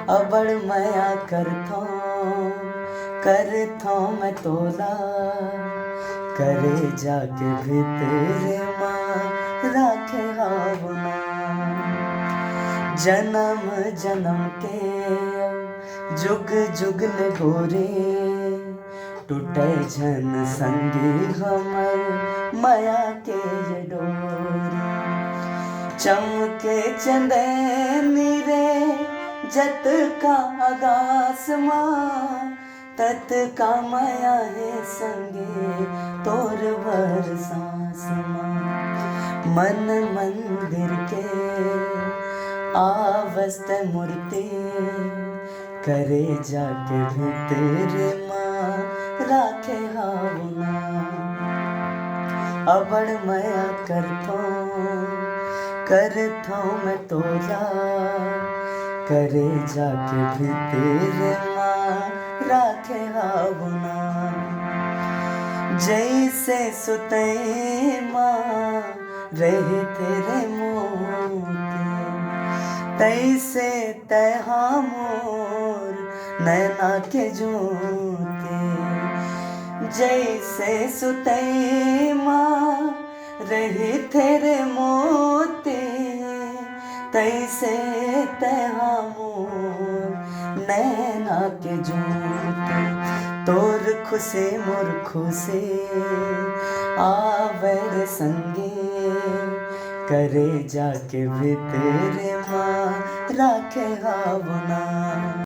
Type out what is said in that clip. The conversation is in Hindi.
अबड़ माया करथो मैं तोला, करे जाके भीतर माँ राखे हावना। जन्म जन्म के जुग जुग ने गोरे, टूटे जन संगी हमर माया के ये डोरे। चमके चंदनी रे जत का आगास माँ, तत का माया है संगे तोर बरसास माँ। मन मंदिर के आवस्त मूर्ति, करे जाके भीतर माँ राखे हावना। अबड़ माया करथो मैं तोला, करे जाके भीतर माँ राखे हावना। जैसे सुते माँ रही तेरे मोती, तैसे तैहा मोर नैना के ज्योति। जैसे सुते माँ रही तेरे मोती, तैसे तैहा मोर नैना के ज्योति। तोर खुशे मोर खुशे आवर संगे, करे जाके भीतर माँ राखे हावना।